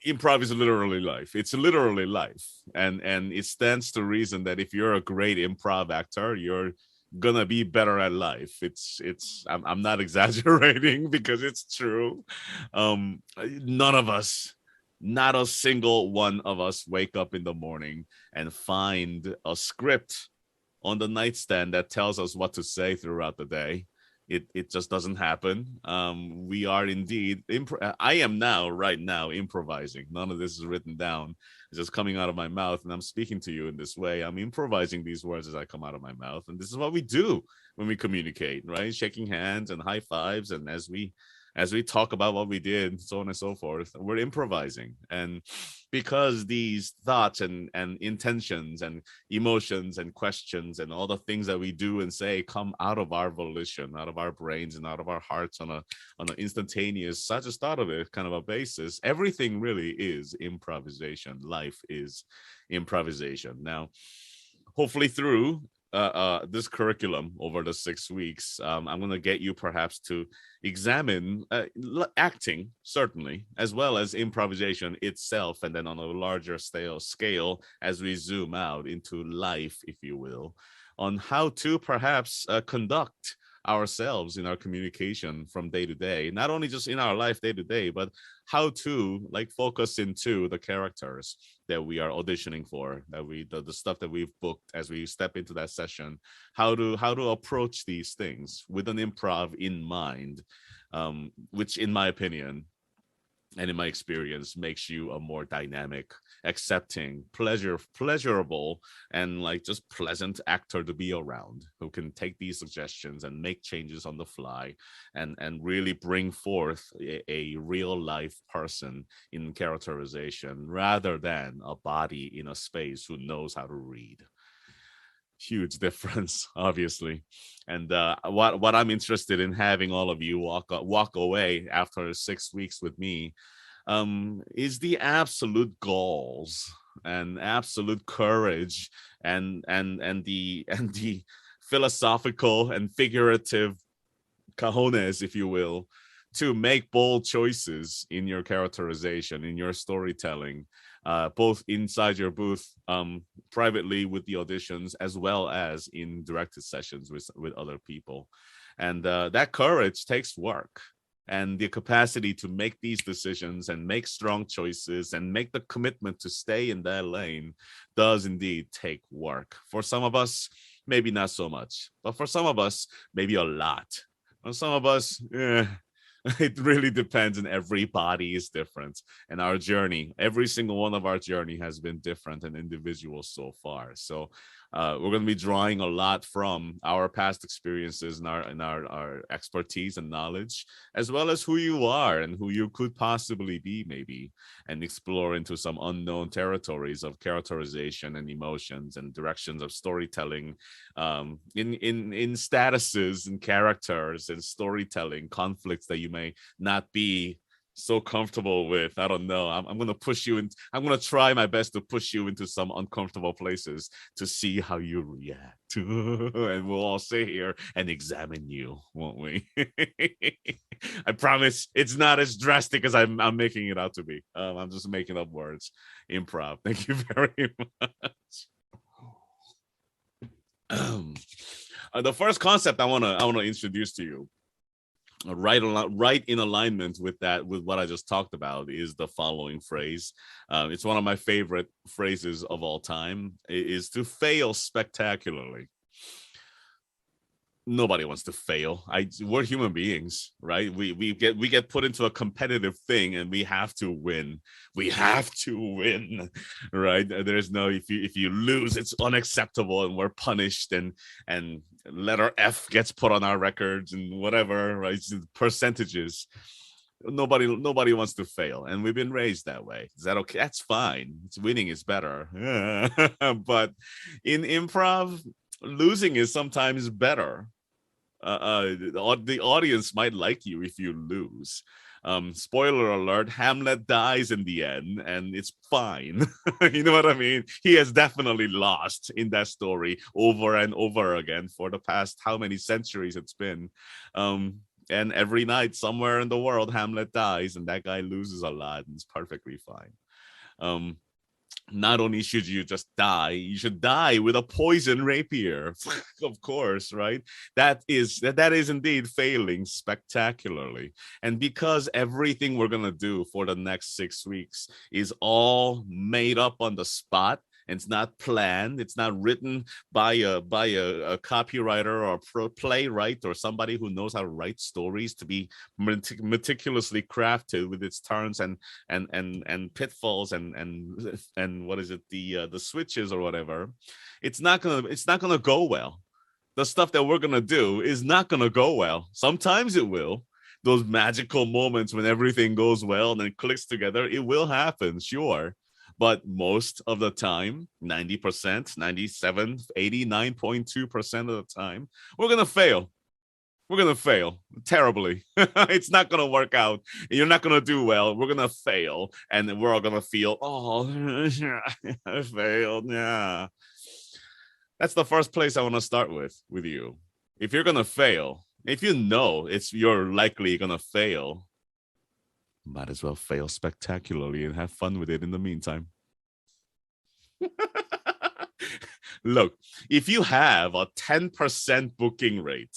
improv is literally life. It's literally life, and it stands to reason that if you're a great improv actor, you're gonna be better at life. I'm not exaggerating because it's true. None of us, not a single one of us, wake up in the morning and find a script on the nightstand that tells us what to say throughout the day. It just doesn't happen. We are indeed. I am now, right now, improvising. None of this is written down. It's just coming out of my mouth, and I'm speaking to you in this way. I'm improvising these words as I come out of my mouth, and this is what we do when we communicate, right? Shaking hands and high fives, and as we talk about what we did, so on and so forth, we're improvising. And because these thoughts and intentions and emotions and questions and all the things that we do and say come out of our volition, out of our brains and out of our hearts on an instantaneous, such as thought of it kind of a basis, everything really is improvisation. Life is improvisation. Now, hopefully through this curriculum over the 6 weeks, I'm going to get you perhaps to examine acting, certainly, as well as improvisation itself, and then on a larger scale as we zoom out into life, if you will, on how to perhaps conduct ourselves in our communication from day to day, not only just in our life day to day, but how to like focus into the characters that we are auditioning for, that the stuff that we've booked as we step into that session, how to approach these things with an improv in mind, which in my opinion and in my experience makes you a more dynamic, accepting, pleasurable, and like just pleasant actor to be around, who can take these suggestions and make changes on the fly, and really bring forth a real life person in characterization rather than a body in a space who knows how to read. Huge difference, obviously. And what I'm interested in having all of you walk away after 6 weeks with me, is the absolute goals and absolute courage, and the philosophical and figurative cajones, if you will, to make bold choices in your characterization, in your storytelling, both inside your booth, privately with the auditions, as well as in directed sessions with other people. And that courage takes work. And the capacity to make these decisions and make strong choices and make the commitment to stay in that lane does indeed take work. For some of us, maybe not so much, but for some of us, maybe a lot. For some of us, it really depends, and everybody is different. And our journey, every single one of our journey has been different and individual so far. So we're going to be drawing a lot from our past experiences and our expertise and knowledge, as well as who you are and who you could possibly be, maybe, and explore into some unknown territories of characterization and emotions and directions of storytelling, in statuses and characters and storytelling conflicts that you may not be so comfortable with. I don't know. I'm gonna push you in. I'm gonna try my best to push you into some uncomfortable places to see how you react. And we'll all sit here and examine you, won't we? I promise it's not as drastic as I'm making it out to be. I'm just making up words. Improv. Thank you very much. The first concept I wanna introduce to you, right in alignment with that, with what I just talked about, is the following phrase. It's one of my favorite phrases of all time. It is to fail spectacularly. Nobody wants to fail. We're human beings, right? We get put into a competitive thing, and we have to win. We have to win, right? There's no, if you lose, it's unacceptable, and we're punished, and letter F gets put on our records and whatever, right? Percentages. Nobody wants to fail, and we've been raised that way. Is that okay? That's fine. It's winning is better. But in improv, losing is sometimes better. The audience might like you if you lose. Spoiler alert, Hamlet dies in the end, and it's fine. You know what I mean? He has definitely lost in that story over and over again for the past how many centuries it's been. And every night, somewhere in the world, Hamlet dies, and that guy loses a lot, and it's perfectly fine. Um, Not only should you just die, you should die with a poison rapier. Of course, right? That is indeed failing spectacularly. And because everything we're gonna do for the next 6 weeks is all made up on the spot, and it's not planned, it's not written by a copywriter or a playwright or somebody who knows how to write stories to be meticulously crafted with its turns and pitfalls and what is it, the switches or whatever. It's not gonna go well. The stuff that we're gonna do is not gonna go well. Sometimes it will. Those magical moments when everything goes well and it clicks together, it will happen, sure. But most of the time, 90%, 97, 89.2% of the time, we're gonna fail. We're gonna fail terribly. It's not gonna work out. You're not gonna do well. We're gonna fail, and we're all gonna feel, oh, I failed. Yeah, that's the first place I want to start with you. If you're gonna fail, if you know you're likely gonna fail, might as well fail spectacularly and have fun with it in the meantime. Look, if you have a 10% booking rate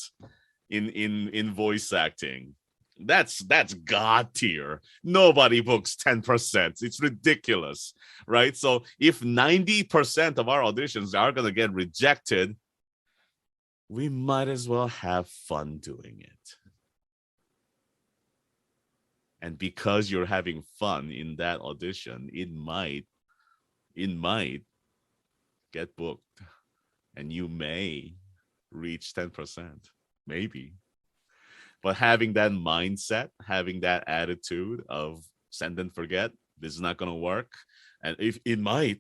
in voice acting, that's god tier. Nobody books 10%. It's ridiculous, right? So if 90% of our auditions are going to get rejected, we might as well have fun doing it. And because you're having fun in that audition, it might get booked, and you may reach 10%, maybe. But having that mindset, having that attitude of send and forget, this is not going to work. And if it might,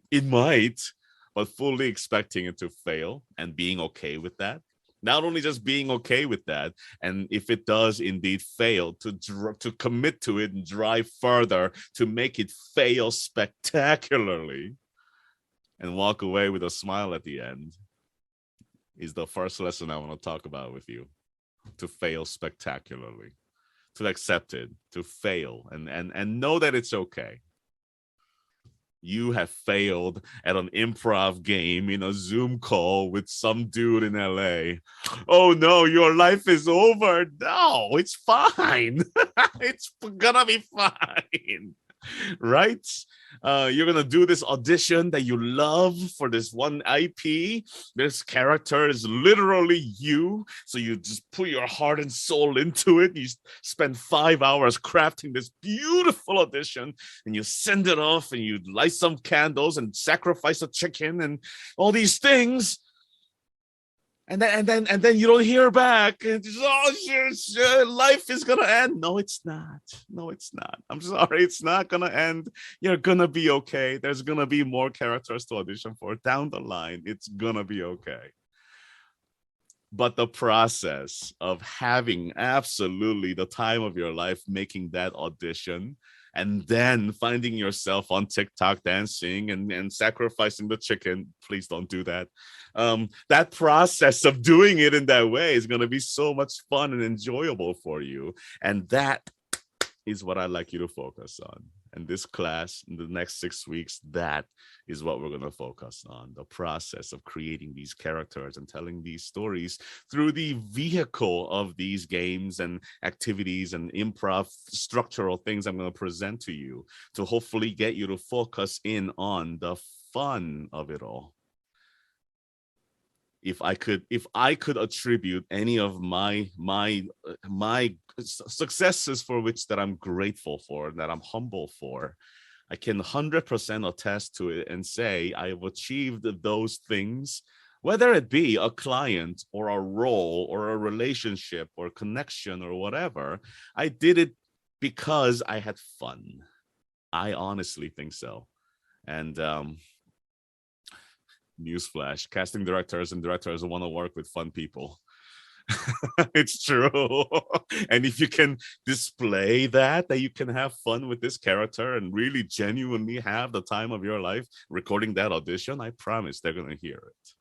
but fully expecting it to fail and being okay with that. Not only just being okay with that, and if it does indeed fail, to commit to it and drive further to make it fail spectacularly and walk away with a smile at the end is the first lesson I want to talk about with you. To fail spectacularly, to accept it, to fail, and know that it's okay. You have failed at an improv game in a Zoom call with some dude in LA. Oh no, your life is over. No, it's fine. It's gonna be fine. Right? You're gonna do this audition that you love for this one IP. This character is literally you, so you just put your heart and soul into it. You spend 5 hours crafting this beautiful audition, and you send it off, and you light some candles and sacrifice a chicken and all these things. And then you don't hear back. And just, oh, life is gonna end. No, it's not. No, it's not. I'm sorry, it's not gonna end. You're gonna be okay. There's gonna be more characters to audition for down the line. It's gonna be okay. But the process of having absolutely the time of your life making that audition, and then finding yourself on TikTok dancing and sacrificing the chicken. Please don't do that. That process of doing it in that way is going to be so much fun and enjoyable for you. And that is what I'd like you to focus on. And this class, in the next 6 weeks, that is what we're going to focus on. The process of creating these characters and telling these stories through the vehicle of these games and activities and improv structural things I'm going to present to you to hopefully get you to focus in on the fun of it all. If I could attribute any of my successes for which that I'm grateful for, that I'm humble for, I can 100% attest to it and say I have achieved those things, whether it be a client or a role or a relationship or connection or whatever. I did it because I had fun. I honestly think so. And newsflash, casting directors and directors want to work with fun people. It's true. And if you can display that you can have fun with this character and really genuinely have the time of your life recording that audition, I promise they're going to hear it.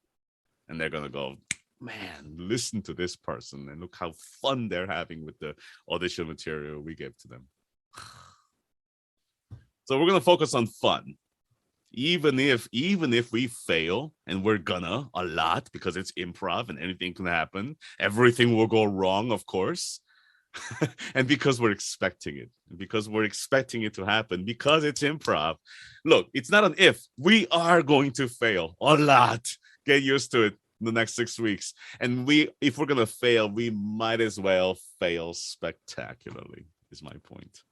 And they're going to go, man, listen to this person and look how fun they're having with the audition material we gave to them. So we're gonna focus on fun. Even if we fail, and we're gonna a lot because it's improv and anything can happen, everything will go wrong, of course. And because we're expecting it, because we're expecting it to happen, because it's improv. Look, it's not an if. We are going to fail a lot. Get used to it in the next 6 weeks. And if we're gonna fail, we might as well fail spectacularly, is my point.